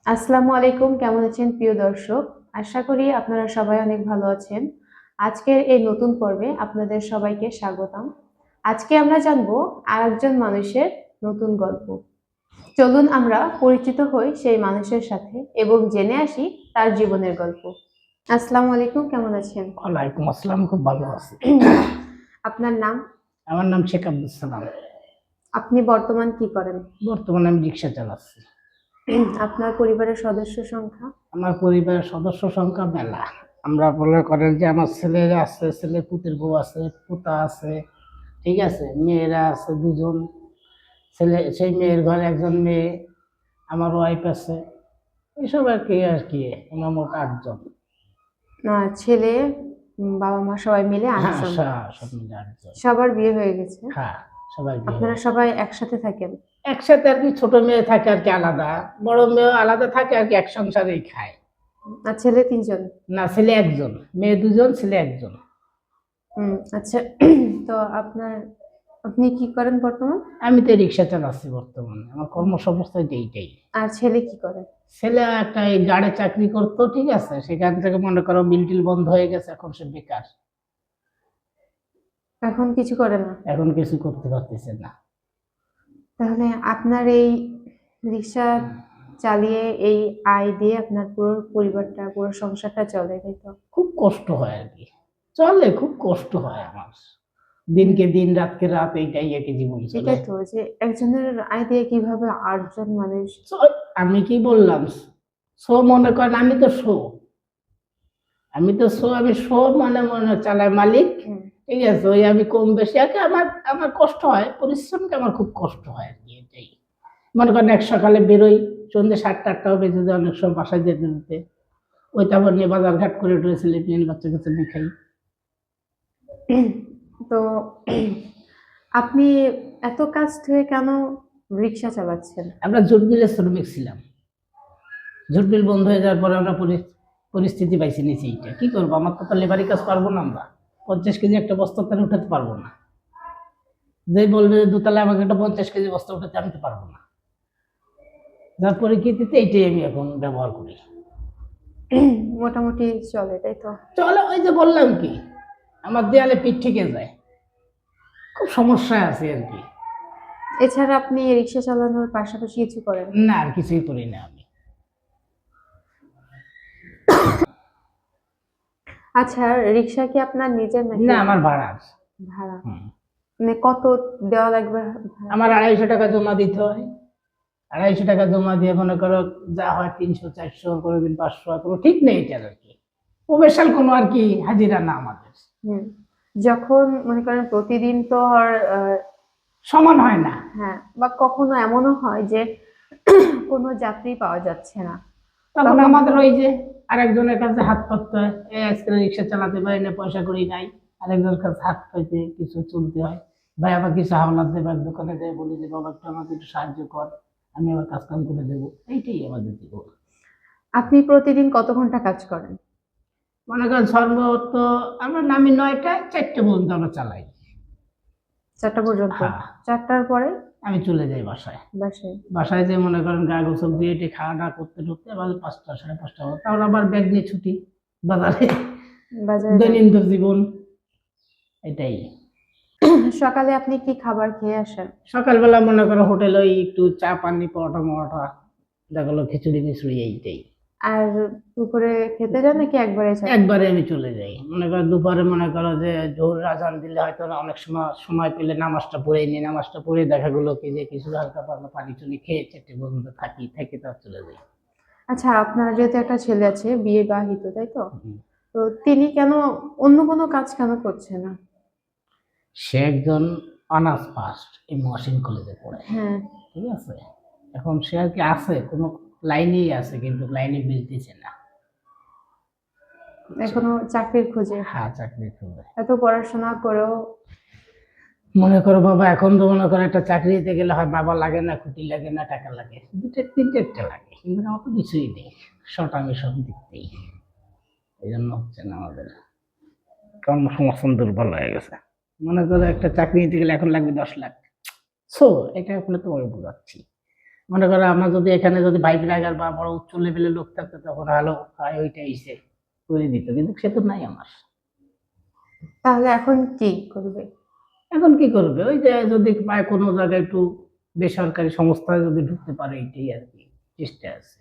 আসসালামু আলাইকুম, কেমন আছেন প্রিয় দর্শক? আশা করি আপনারা সবাই অনেক ভালো আছেন। আজকের এই নতুন পর্বে আপনাদের সবাইকে স্বাগতম। আজকে আমরা জানবো আরেকজন মানুষের নতুন গল্প। চলুন আমরা পরিচিত হই সেই মানুষের সাথে এবং জেনে আসি তার জীবনের গল্প। আসসালামু আলাইকুম, কেমন আছেন? ওয়ালাইকুম আসসালাম, খুব ভালো আছি। আপনার নাম? আমার নাম শেখ আব্দুল সালাম। আপনি বর্তমান কি করেন? বর্তমানে আমি রিক্সা চালাচ্ছি। আপনার পরিবারের সদস্য সংখ্যা? আমার পরিবারের সদস্য সংখ্যা মেলা। আমরা মনে করেন যে আমার ছেলে আছে, ছেলে পুতের বউ আছে, পুতা আছে, ঠিক আছে, মেয়েরা আছে দুজন, ছেলে সেই মেয়ের ঘরে একজন মেয়ে, আমার ওয়াইফ আছে, এইসব আর কি আমরা মোট 8 জন। ছেলে, বাবা মা সবাই মিলে হ্যাঁ, 8 জন। সব মিলে 8 জন। সবার বিয়ে হয়ে গেছে? হ্যাঁ, সবাই বিয়ে আপনারা হয়েছে। সবাই একসাথে থাকেন? একসাথে আর কি, ছোট মেয়ে থাকে আর কি আলাদা, বড় মেয়ে আলাদা থাকে আর কি, এক সংসারেই খায়। আর ছেলে 3 জন? না, ছেলে 1 জন, মেয়ে 2 জন, ছেলে 1 জন। আচ্ছা। তো আপনি কি করেন বর্তমান? আমি তো রিক্সা চালাচ্ছি বর্তমানে, আমার কর্মসংস্থান এইটাই। আর ছেলে কি করে? ছেলে একটা এই গাড়ি চাকরি করতো, ঠিক আছে, সেখান থেকে মনে করো মিল টিল বন্ধ হয়ে গেছে, এখন সে বেকার, এখন কিছু করে না? এখন কিছু করতে পারতেছে না। তাহলে আপনার এই রিক্সা চালিয়ে এই আয় দিয়ে আপনার পুরো পরিবারটা, পুরো সংসারটা চলে, তাই তো? খুব কষ্ট হয় আর কি, চলে, খুব কষ্ট হয় আমার, দিনকে দিন রাতকে রাত, এইটাই আর কি জীবন চলে। এটাই তো, যে একজনের আয় দিয়ে কিভাবে 8 জন মানুষ। আমি কি বললাম, মনে করেন আমি তো আমি মনে মনে চালাই মালিক, ঠিক আছে, ওই আমি কম বেশি আর কি, আমার আমার কষ্ট হয়, পরিশ্রমকে আমার খুব কষ্ট হয় আর কি, এটাই। মনে করেন এক সকালে বেরোই, সন্ধ্যে 7টা-8টাও বেজে যায় অনেক সময় বাসায় যেতে যেতে, ওই তারপর নিয়ে বাজার ঘাট করে উঠে ছেলে মেয়ে বাচ্চা কাচ্চা নিয়ে খাই। তো আপনি এত কাজ থেকে কেন রিক্সা চালাচ্ছেন? আমরা জুট মিলের শ্রমিক ছিলাম, জুট মিল বন্ধ হয়ে যাওয়ার পরে আমরা পরিস্থিতি পাইছি নিচে, এইটা কি করবো, আমার তো লেবারি কাজ পারবো না, আমরা 50 কেজি একটা বস্তা তারা উঠাতে পারবো না, যে বলবে যে দোতলায় আমাকে একটা 50 কেজি বস্তা উঠাতে, আমি তো পারবো না, যার পরিস্থিতিতে এইটাই আমি এখন ব্যবহার করি। মোটামুটি চলে, তাই তো? চলো, ওই যে বললাম কি, আমার দেয়ালে পিঠ থেকে যায়, খুব সমস্যায় আছে আর কি। এছাড়া আপনি রিক্সা চালানোর পাশাপাশি কিছু করেন? না, আর কিছুই করি না আমি। আচ্ছা, রিক্সা কি আপনার নিজের নাকি? না, আমার ভাড়ার। ভাড়া? মানে কত দেওয়া লাগবে ভাড়া? আমার 250 টাকা জমা দিতে হয়, 250 টাকা জমা দিয়ে মনে করো যা হয় 300, 400, কোনোদিন 500, কোনো ঠিক নেই এটার আর কি, প্রফেশনাল কোনো আর কি হাজিরা না আমাদের। যখন মনে করেন প্রতিদিন তো আর সমান হয় না। হ্যাঁ, বা কখনো এমনও হয় যে কোনো যাত্রী পাওয়া যাচ্ছে না, তখন আমাদের ওই যে আরেকজনের কাছে হাত পাততে হয়, এই আজকে রিক্সা চালাতে পারি না, পয়সা করি নাই, আরেকজনের কাছে হাত পাইতে কিছু চলতে হয়, ভাই আবার কিছু হাওলাত দেবে, দোকানে যাই বলি যে বাবা একটু আমাকে একটু সাহায্য কর, আমি আবার কাজ কাম করে দেবো, এইটাই আমাদের জীবন। আপনি প্রতিদিন কত ঘন্টা কাজ করেন? মনে করেন সর্বত আমরা নামি 9টায়, 4টে পর্যন্ত আমরা চালাই। 4টা পর্যন্ত? হ্যাঁ। 4টার পরে আমি চলে যাই বাসায়। বাসায় যে মনে করেন গায়ে গোসল দিয়ে এটি খাওয়া দাওয়া করতে ঢুকতে আবার 5টা 5:30 হবে, তারপর আবার ব্যাগ নিয়ে ছুটি বাজারে, দৈনন্দিন জীবন এটাই। সকালে আপনি কি খাবার খেয়ে আসেন? সকালবেলা মনে করো হোটেলে ওই একটু চা পানি, পরোটা মরোটা, দেখালো খিচুড়ি মিচুড়ি, এইটাই। আর দুপুরে খেতে যান নাকি একবারে আমি চলে যাই, মনে করো দুপুরে মনে করো যে জোহরের আজান দিলে হয়তো অনেক সময় পেলে নামাজটা পড়ে নিই, নামাজটা পড়ে দেখা গেলো কি যে কিছু হালকা পাতলা পানি টুনি খেয়ে 4টে পর্যন্ত থেকে তার চলে যাই। আচ্ছা, আপনার যেহেতু একটা ছেলে আছে, বিবাহিত, তাই তো? তো তিনি কেন অন্য কোনো কাজ কেন করছে না? সে একজন অনার্স ফার্স্ট এই মহসিন কলেজে পড়ে, হ্যাঁ, ঠিক আছে, এখন সে আর কি আছে কোনো লাইনেই আছে, কিন্তু লাইনে মিলতেছে না, এখনো চাকরির খোঁজে? হ্যাঁ, চাকরি খুঁজে। এত পড়াশোনা করেও? মনে করো বাবা, এখন তো মনে করো একটা চাকরি দিতে গেলে হয় বাবা লাগে না, খুঁটি লাগে না, টাকা লাগে, 2-3টা লাগে, কিন্তু আমার তো কিছুই নেই, আমি সব দিকতেই, এই জন্য হচ্ছে না, আমাদের কর্মসংস্থান দুর্বল হয়ে গেছে। মনে করো একটা চাকরি নিতে গেলে এখন লাগবে 10 লাখ, এটা এখন তোমাকে বোঝাচ্ছি, মনে করো আমরা যদি এখানে যদি ভাই ব্রাগার বা বড় উচ্চ লেভেলের লোক থাকতো তখন হ্যালো হাই ওইটা এসে করে দিত, কিন্তু সে তো নাই আমার। তাহলে এখন কি করবে? এখন কি করবে, ওই যে যদি পায় কোনো জায়গায় একটু বেসরকারি সংস্থায় যদি ঢুকতে পারে, এটাই আর কি চেষ্টা আছে।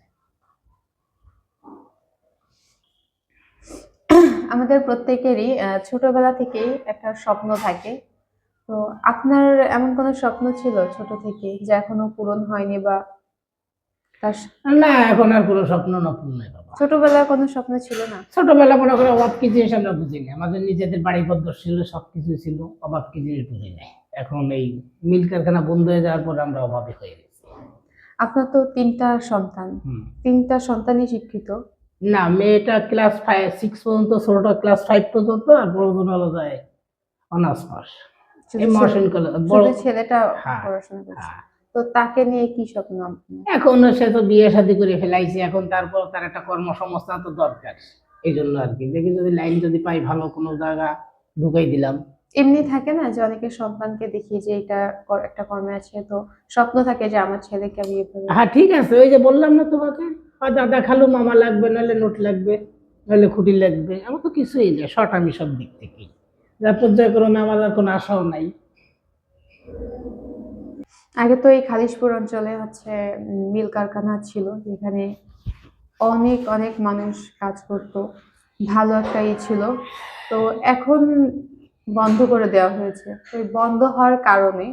আমাদের প্রত্যেকেরই ছোটবেলা থেকেই একটা স্বপ্ন থাকে। তো আপনার এমন কোনো স্বপ্ন ছিল ছোট থেকে যা এখনো পূরণ হয়নি, বা তার না, এখন আর কোনো স্বপ্ন নতুন নেই বাবা। ছোটবেলায় কোনো স্বপ্ন ছিল না? ছোটবেলা মনে করে অভাব কি জিনিস আমরা বুঝিনি, আমাদের নিজেদের বাড়িপত্র ছিল, সবকিছু ছিল, অভাব কি জিনিস বুঝি নাই। এখন এই মিল কারখানা বন্ধ হয়ে যাওয়ার পর আমরা অভাবী হয়ে গেছি। আপনার তো তিনটা সন্তান, হুম। তিনটা সন্তানই শিক্ষিত। না, মেয়েটা ক্লাস 6 পর্যন্ত, ছোটটা ক্লাস 5 পর্যন্ত, আর বড়জন হলো যায় অনার্স পাস শুধু এই মহাসিন কলেজ। বড় শুধু ছেলেটা হ্যাঁ, পড়াশোনা করছে। হ্যাঁ। তো তাকে নিয়ে কি স্বপ্ন আপনার? এখন সে তো বিয়ে শাদী করে ফেলাইছে, এখন তারপর তার একটা কর্মসংস্থান তো দরকার। এই জন্য আর কি দেখি যদি লাইন যদি পাই ভালো কোনো জায়গা ঢুকাই দিলাম। এমনি থাকে না যে অনেকের সন্তানকে দেখি যে এটা একটা কর্মে আছে, তো স্বপ্ন থাকে যে আমার ছেলেকে আমি এভাবে। হ্যাঁ ঠিক আছে, ওই যে বললাম না তোমাকে, হয় দাদা খালু মামা লাগবে, নাহলে নোট লাগবে, নাহলে খুঁটি লাগবে। আমার তো কিছুই নেই, শর্ট আমি সব দিক থেকেই, যা পর্যায়ক্রমে আমার আর কোনো আশাও নাই। আগে তো এই খালিশপুর অঞ্চলে হচ্ছে মিল কারখানা ছিল, যেখানে অনেক অনেক মানুষ কাজ করতো, ভালো একটা ছিল। তো এখন বন্ধ করে দেওয়া হয়েছে। তো এই বন্ধ হওয়ার কারণে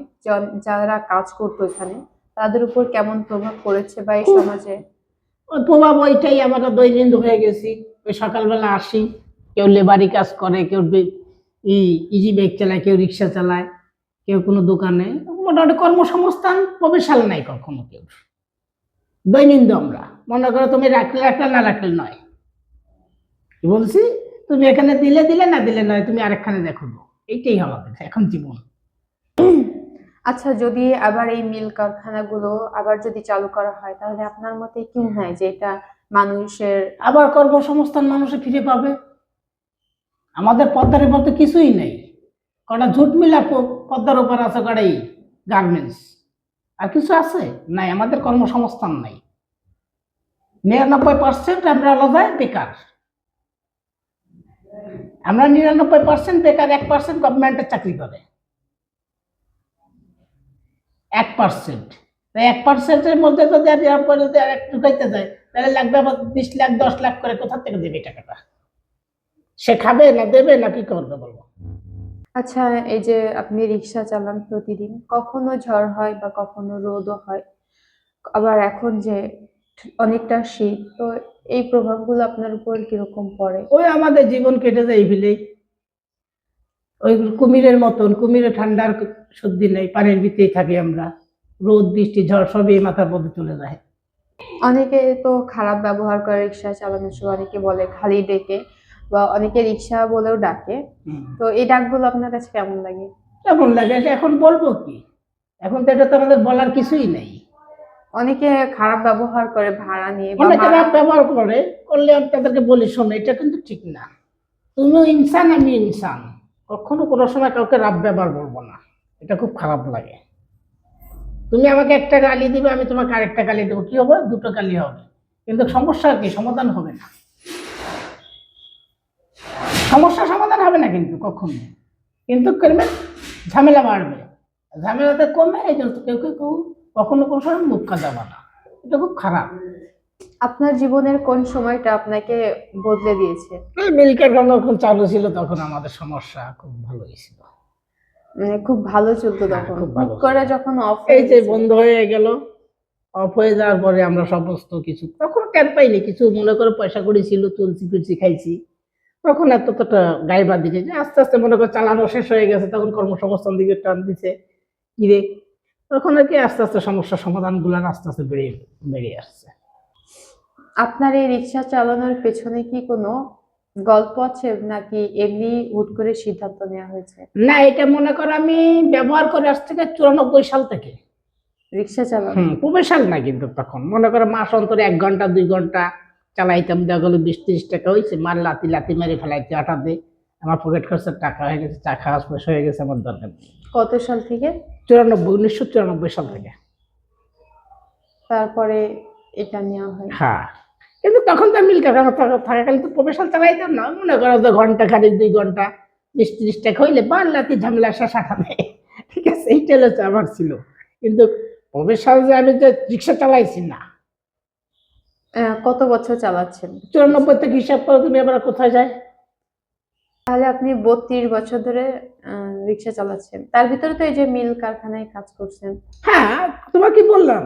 যারা কাজ করতো এখানে, তাদের উপর কেমন প্রভাব পড়েছে বা এই সমাজে? ওই প্রভাব ওইটাই, আমরা দৈনন্দিন হয়ে গেছি। ওই সকালবেলা আসি, কেউ লেবারি কাজ করে, কেউ ইজি বাইক চালায়, কেউ রিক্সা চালায়, কেউ কোনো দোকানে, মোটামুটি কর্মসংস্থান প্রবেশাল নাই কখনো কেউ। দৈনন্দিন আমরা মনে করো তুমি রাখলে রাখলে, না রাখলে নয়। কি বলছি, তুমি এখানে দিলে দিলে, না দিলে নয়, তুমি আরেকখানে দেখো। এইটাই আমাদের এখন জীবন। আচ্ছা, যদি আবার এই মিল কারখানাগুলো আবার যদি চালু করা হয়, তাহলে আপনার মতে কি মনে হয় যে এটা মানুষের? আবার কর্মসংস্থান মানুষে ফিরে পাবে। আমাদের পদ্মার উপর তো কিছুই নেই, কটা ঝুট মিলা পদ্মার উপর আছে, কটাই গার্মেন্টস, আর কিছু আছে নাই। আমাদের কর্মসংস্থান নাই। 99% আমরা আলাদা বেকার। আমরা 99% বেকার, 1% গভর্নমেন্টের চাকরি করে। 1%, 1%-এর মধ্যে যদি আর যদি আর একটু ঢুকাইতে যায়, তাহলে লাগবে আবার 20 লাখ 10 লাখ করে। কোথা থেকে দেবে টাকাটা? সে খাবে না দেবে না কি করবে বলবো? আচ্ছা, এই যে আপনি রিক্সা চালান প্রতিদিন, কখনো ঝড় হয় বা কখনো রোদও হয়, আবার এখন যে অনেকটা শীত, তো এই প্রভাবগুলো আপনার উপর কিরকম পড়ে? ওই আমাদের জীবন কেটে যায় এইভাবেই, ওই কুমিরের মতন। কুমিরে ঠান্ডার সর্দি নেই, পানির ভিতরেই থাকি আমরা, রোদ বৃষ্টি ঝড় সবই মাথার মধ্যে চলে যায়। অনেকে তো খারাপ ব্যবহার করে রিক্সা চালানোর সময়, অনেকে বলে খালি ডেকে, বা অনেকে রিক্সা বলেও ডাকে। তো এই ডাকগুলো আপনার কাছে কেমন লাগে? কেমন লাগে এটা এখন বলবো কি, এখন তো এটা তো আমাদের বলার কিছুই নেই। অনেকে খারাপ ব্যবহার করে ভাড়া নিয়ে বা অনেকে রাত ব্যবহার করে, করলে আমি তাদেরকে বলি শোনো এটা কিন্তু ঠিক না, তুমিও ইনসান আমি ইনসান, কখনো কোনো সময় কাউকে রাত ব্যবহার বলবো না। এটা খুব খারাপ লাগে। তুমি আমাকে একটা গালি দিবে, আমি তোমাকে আরেকটা গালি দেবো, কি হবে? দুটো গালি হবে, কিন্তু সমস্যা কি সমাধান হবে না। সমস্যা সমাধান হবে না কিন্তু কখনো, কিন্তু করবে ঝামেলা বাড়বে। ঝামেলাতে কমে, এই জন্য কেউ কেউ কেউ কখনো কোনো সময় মুখ যাবে না। এটা খুব খারাপ। আপনার জীবনের কোন সময়টা আপনাকে বদলে দিয়েছে? এই মিল্কের গান যখন চালু ছিল তখন আমাদের সমস্যা খুব ভালো ছিল। মানে খুব ভালো চলতো হ্যাঁ, তখন, খুব হুট ভালো করে ছিল। যখন অফ এই যে বন্ধ হয়ে গেল, অফ হয়ে যাওয়ার পরে আমরা সমস্ত কিছু তখন টের পাইনি, কিছু মনে করে পয়সা কড়ি ছিল, চলছি ফিরছি খাইছি, তখন এতটা গায়ে বাদ দিচ্ছে। যে আস্তে আস্তে মনে করে চালানো শেষ হয়ে গেছে, তখন কর্মসংস্থান দিকে টান দিচ্ছে কিরে, তখন আর কি আস্তে আস্তে সমস্যার সমাধান গুলো আস্তে আস্তে বেরিয়ে আসছে। আপনার এই রিক্সা চালানোর পেছনে কি কোনো গল্প আছে, নাকি এমনি হুট করে সিদ্ধান্ত নেওয়া হয়েছে? না, এটা মনে করো আমি ব্যবহার করে আসছি থেকে 94 সাল থেকে। রিক্সা চালানো? প্রফেশনাল না, কিন্তু তখন মনে করো মাস অন্তরে 1 ঘন্টা 2 ঘন্টা চালাইতাম, দেখা গেলো 20-30 টাকা হয়েছে, মার লাতি লাতি মেরে ফেলাইতে আটা দিয়ে আমার পকেট খরচের টাকা হয়ে গেছে, চা খাওয়া পয়সা হয়ে গেছে, আমার দরকার নেই। কত সাল থেকে? 1994 সাল থেকে। তারপরে এটা নেওয়া হয়। হ্যাঁ, কিন্তু তখন তো মিল থাকাকালীন তো প্রফেশনাল চালাইতাম না, মনে করো যে ঘন্টা খানিক 2 ঘন্টা 20-30 টাকা হইলে বাংলাতে ঝামেলা শেষ আঠাবে, ঠিক আছে, এইটা হচ্ছে আমার ছিল। কিন্তু প্রফেশনাল যে আমি যে রিক্সা চালাইছি না। কত বছর চালাচ্ছেন? 94 থেকে হিসাব করো তুমি, এবার কোথায় যায়। তাহলে আপনি 32 বছর ধরে রিক্সা চালাচ্ছেন, তার ভিতরে তো এই যে মিল কারখানায় কাজ করছেন। হ্যাঁ, তোমার কি বললাম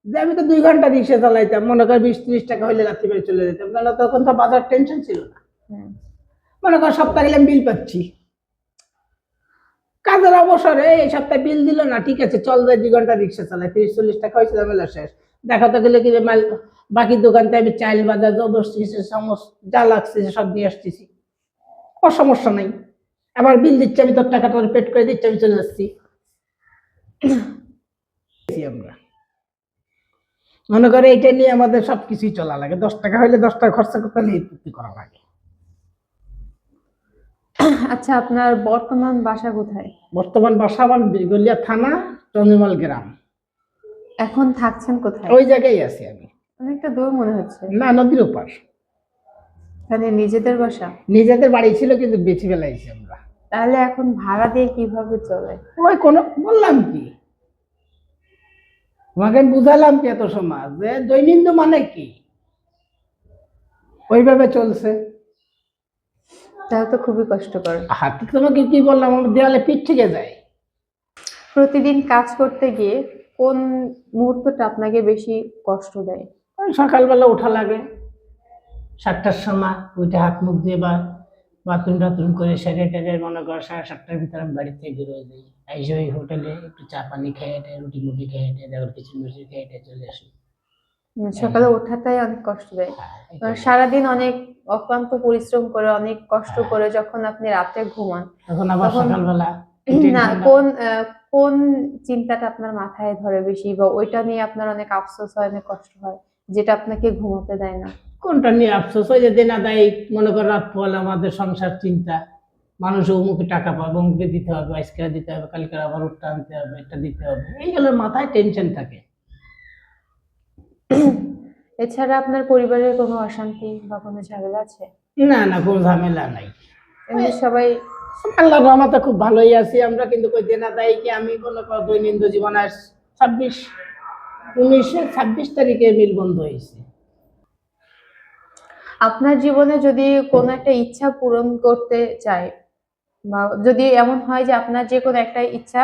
যে আমি তো 2 ঘন্টা রিক্সা চালাইতাম, মনে কর 20-30 টাকা হইলে রাত্রি বেড়ে চলে যেতাম, তাহলে তখন তো বাজার টেনশন ছিল না। হুম। মনে কর সপ্তাহে গেলে বিল পাচ্ছি, কাজের অবসরে এই সপ্তাহে বিল দিল না, ঠিক আছে চল যাই 2 ঘন্টা রিক্সা চালাই, 30-40 টাকা হয়েছে, ঝামেলা শেষ। দেখাতে গেলে কি যে মাল বাকি দোকানতে আমি চাইল বাজার যা লাগছে সব নিয়ে আসতেছি, সমস্যা নাই। আবার বিল দিচ্ছে, আমি তোর টাকাটা পেড করে দিচ্ছি, আমি চলে যাচ্ছি। আমরা মনে করে এইটা নিয়ে আমাদের সবকিছুই চলা লাগে, 10 টাকা হইলে 10 টাকা খরচা করতে হলে এই চুক্তি করা লাগে। আচ্ছা, আপনার বর্তমান বাসা কোথায়? বর্তমান বাসা আমার বিরগলিয়া থানা, চন্দ্রমাল গ্রাম। এখন থাকছেন কোথায়? ওই জায়গায় আছি আমি। অনেকটা দূর মনে হচ্ছে। না, নদীর ওপার। মানে নিজেদের বাসা? নিজেদের বাড়ি ছিল কিন্তু বেঁচে ফেলাইছি আমরা। তাহলে এখন ভাড়া দিয়ে কিভাবে চলে? ওই কোন বললাম কি তোমাকে, আমি বুঝালাম কি এত সময় যে দৈনন্দিন মানে কি, ওইভাবে চলছে। তাহলে তো খুবই কষ্টকর। হাতে তোমাকে কি বললাম, আমার দেওয়ালে পিঠ থেকে যায়। প্রতিদিন কাজ করতে গিয়ে কোন মুহূর্তটা আপনাকে বেশি কষ্ট দেয়? ওই সকালবেলা ওঠা লাগে 7টার সময়, উঠে হাত মুখ দিয়ে বা বাথরুম টাথরুম করে সেরে টেরে মনে কর 7:30টার ভিতরে আমি বাড়ি থেকে বেরোয় যাই, এসে ওই হোটেলে একটু চা পানি খেয়ে হেঁটে, রুটি মুটি খেয়ে হেঁটে, তারপর কিছু মিষ্টি খেয়ে হেঁটে চলে আসি। সকালে ওঠাটাই অনেক কষ্ট দেয়। হ্যাঁ, সারাদিন অনেক অক্লান্ত পরিশ্রম করে, অনেক কষ্ট করে যখন আপনি রাতে ঘুমান, তখন আবার তখন সকালবেলা না কোন চিন্তাটা আপনার মাথায় ধরে বেশি, বা ওইটা নিয়ে আপনার অনেক আফসোস হয়, অনেক কষ্ট হয়, যেটা আপনাকে ঘুমাতে দেয় না? কোনটা নিয়ে আফসোস হয় যে দেনা দেয়, মনে কর রাত পড়লে আমাদের সংসার চিন্তা, মানুষ অমুকে টাকা পাবে, অমুকে দিতে হবে, আজকে দিতে হবে, কালকে আবার ওটা আনতে হবে, এটা দিতে হবে, এইগুলো মাথায় টেনশন থাকে। এছাড়া আপনার পরিবারের কোনো অশান্তি বা কোনো ঝামেলা আছে? না না, কোনো ঝামেলা নাই। এমনি সবাই? আল্লাহর রহমতে খুব ভালোই আছি আমরা, কিন্তু কই দেনা দেয় কি, আমি মনে কর দৈনন্দিন জীবনে 26 তারিখে মিল বন্ধ হয়েছে। আপনার জীবনে যদি কোনো একটা ইচ্ছা পূরণ করতে চায়, বা যদি এমন হয় যে আপনার যে কোনো একটা ইচ্ছা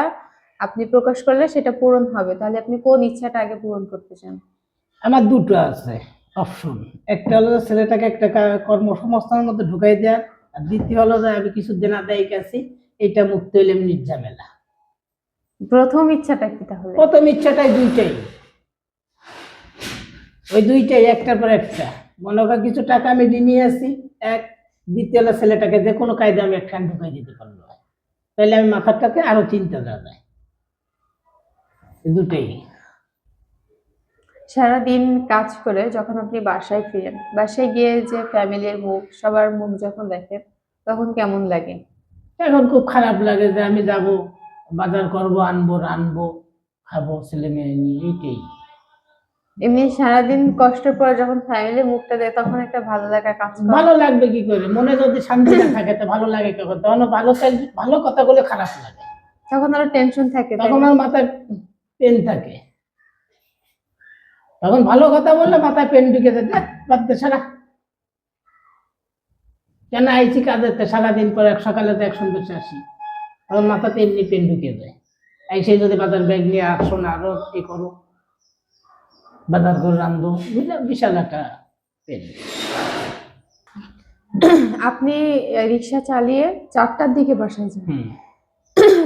আপনি প্রকাশ করলে সেটা পূরণ হবে, তাহলে আপনি কোন ইচ্ছাটা আগে পূরণ করতে চান? আমার দুটো আছে অপশন, একটা হলো যে ছেলেটাকে একটা কর্মসংস্থানের মধ্যে ঢুকাই দেওয়ার, আর দ্বিতীয় হলো যে আমি কিছু দেনা দেয় আছি, এটা মুক্ত হইলে আমি নির্ঝামেলা। প্রথম ইচ্ছাটা কি তাহলে? প্রথম ইচ্ছাটাই দুইটাই, ওই দুইটাই একটার পর একটা। মনে কর কিছু টাকা আমি নিয়ে আসি, এক, দ্বিতীয় হলো ছেলেটাকে যে কোনো কায়দা আমি একখান ঢুকাই দিতে পারলো, তাহলে আমি মাথাটাকে আরো চিন্তা দেওয়া যায়। দুটোই। সারাদিন কাজ করে যখন আপনি বাসায় ফিরেন, বাসায় গিয়ে যে ফ্যামিলির মুখ, সবার মুখ যখন দেখেন, তখন কেমন লাগে? এখন খুব খারাপ লাগে যে আমি যাব, বাজার করবো, আনবো, রানবো, খাবো ছেলে মেয়ে নিয়ে, এইটাই। এমনি সারাদিন কষ্টের পর যখন ফ্যামিলির মুখটা দেয়, তখন একটা ভালো লাগা কাজ করে। ভালো লাগবে কি করে, মনে যদি শান্তি না থাকে তো ভালো লাগে কখন? তখন ভালো কথা বলে খারাপ লাগে, তখন আরো টেনশন থাকে, তাই তখন না? আর মাথায় পেন থাকে। তখন ভালো কথা বললে মাথায় পেন ঢুকে যায়, বাদ দে সারা, কেন আইছি কাজের, সারাদিন পর এক সকালে তো এক সন্ধ্যে আসি, তখন মাথাতে এমনি পেন ঢুকে যায়। এসে যদি বাজার ব্যাগ নিয়ে আসো না, আরো কি করো, বাজার করে রান্ধো, বিশাল একটা পেন। আপনি রিক্সা চালিয়ে 4টার দিকে বাসায় যান,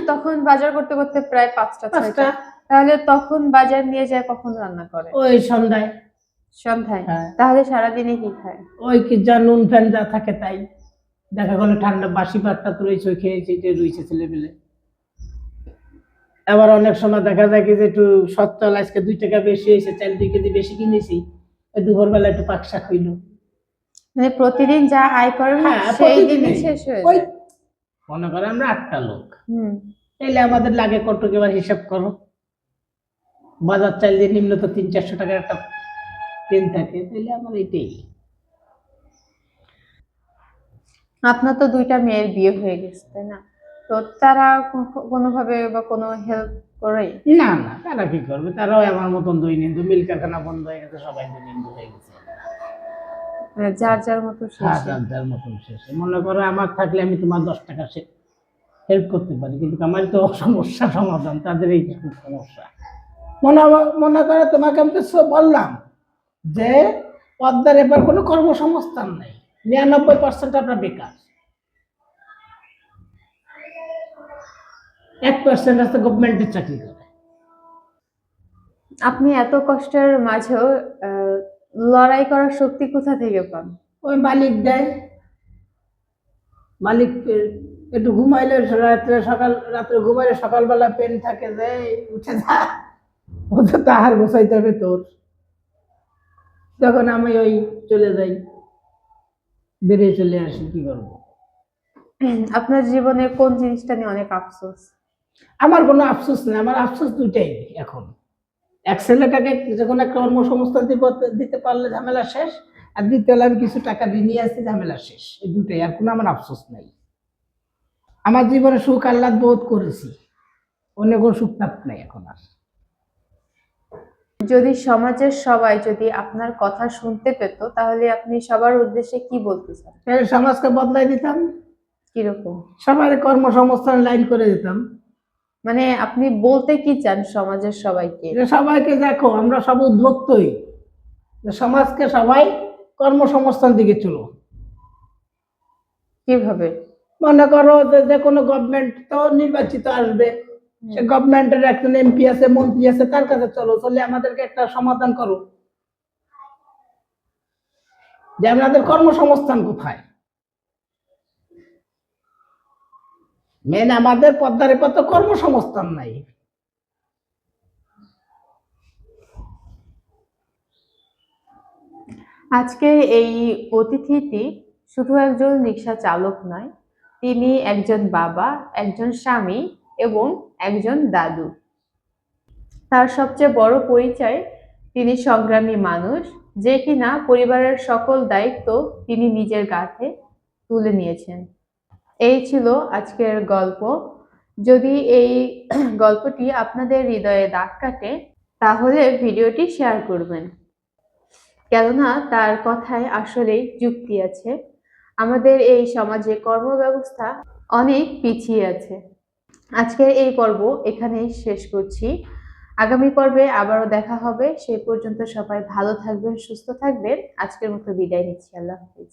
তখন বাজার করতে করতে প্রায় 5টা 6টা, তাহলে তখন বাজার নিয়ে যায় কখন রান্না করে? ওই সন্ধ্যায়। সন্ধ্যায়? হ্যাঁ। তাহলে সারাদিনে কি খায়? ওই কি যা নুন ফ্যান যা থাকে তাই, দেখা গেলো ঠান্ডা বাসি ভাতটা তো রয়েছে, ওই খেয়েছে, রয়েছে ছেলে পেলে। আবার অনেক সময় দেখা যায় কি যে একটু সচ্ছল, আজকে 2 টাকা বেশি হয়েছে, চাল 2 কেজি বেশি কিনেছি, ওই দুপুরবেলা একটু পাক শাক হইলো। মানে প্রতিদিন যা আয় করেন সেই দিনই শেষ হয়ে যায়। মনে করে আমরা 8টা লোক, হুম। তাইলে আমাদের লাগে কত, এবার হিসাব করো। বাজার চাইলে নিম্ন তো 300-400 টাকার একটা পেন থাকে, তাহলে আমার এটাই। আপনার তো দুইটা মেয়ের বিয়ে হয়ে গেছে, তাই না? তো তারা কোনোভাবে বা কোনো হেল্প করে? না না, তারা কি করবে, তারাও আমার মতন দৈনন্দিন, মিল কারখানা বন্ধ হয়ে গেছে, সবাই দৈনন্দিন হয়ে গেছে। মানে যার যার মতো হ্যাঁ, শেষে। যার যার মতন শেষে। মনে করো আমার থাকলে আমি তোমার 10 টাকা হেল্প করতে পারি, কিন্তু আমার তো সমস্যা সমাধান, তাদের এই খুব সমস্যা। মনে করো তোমাকে আমি তো বললাম যে পদ্মার এবার কোনো কর্মসংস্থান নেই, 99% আপনার বেকার, 1% আছে গভর্নমেন্টের চাকরি করে। আপনি এত কষ্টের মাঝেও লড়াই করার শক্তি কোথা থেকে পান? ওই মালিক দেয়, মালিক একটু ঘুমাইলে রাত্রে ঘুমাইলে সকালবেলা পেন থাকে যে উঠে যা, ওদের তাহার গোছাইতে হবে তোর। তখন আমি ওই চলে যাই, বেরিয়ে চলে আসি, কি করবো। আপনার জীবনে কোন জিনিসটা নিয়ে অনেক আফসোস? আমার কোনো আফসোস নেই, আমার আফসোস দুইটাই এখন। এক ছেলেটাকে যখন একটা কর্মসংস্থান দিতে পারলে ঝামেলা শেষ, আর দ্বিতীয় হলে আমি কিছু টাকা নিয়ে আসছি, ঝামেলা শেষ। এই দুটাই, আর কোনো আমার আফসোস নেই। আমার জীবনে সুখ আহ্লাদ বোধ করেছি, অন্য কোনো সুখ নাই এখন আর। যদি সমাজের সবাই যদি আপনার কথা শুনতে পেত, তাহলে আপনি সবার উদ্দেশ্যে কি বলতে চান? তাহলে সমাজকে বদলাই দিতাম, কিরকম? সবার কর্মসংস্থান লাইন করে দিতাম। মানে আপনি বলতে কি চান সমাজের সবাইকে? যে সবাইকে দেখো, আমরা সব উদ্যোক্তই, যে সমাজকে সবাই কর্মসংস্থান দিকে চলো। কিভাবে? মনে করো যে কোনো গভর্নমেন্ট তো নির্বাচিত আসবে, সে গভর্নমেন্টের একজন এমপি আছে, মন্ত্রী আছে, তার কাছে চলো, চলে আমাদেরকে একটা সমাধান করো যে আমাদের কর্মসংস্থান কোথায়। মেন আমাদের পদ্মার এপার তো কর্মসংস্থান নাই। আজকের এই অতিথিটি শুধু একজন রিক্সা চালক নয়, তিনি একজন বাবা, একজন স্বামী এবং একজন দাদু। তার সবচেয়ে বড় পরিচয়, তিনি সংগ্রামী মানুষ, যে কিনা পরিবারের সকল দায়িত্ব তিনি নিজের কাঁধে তুলে নিয়েছেন। এই ছিল আজকের গল্প। যদি এই গল্পটি আপনাদের হৃদয়ে দাগ কাটে, তাহলে ভিডিওটি শেয়ার করবেন, কেননা তার কথায় আসলেই যুক্তি আছে। আমাদের এই সমাজে কর্মব্যবস্থা অনেক পিছিয়ে আছে। আজকের এই পর্ব এখানেই শেষ করছি। আগামী পর্বে আবারও দেখা হবে। সেই পর্যন্ত সবাই ভালো থাকবেন, সুস্থ থাকবেন। আজকের মতো বিদায় নিচ্ছি। আল্লাহ হাফেজ।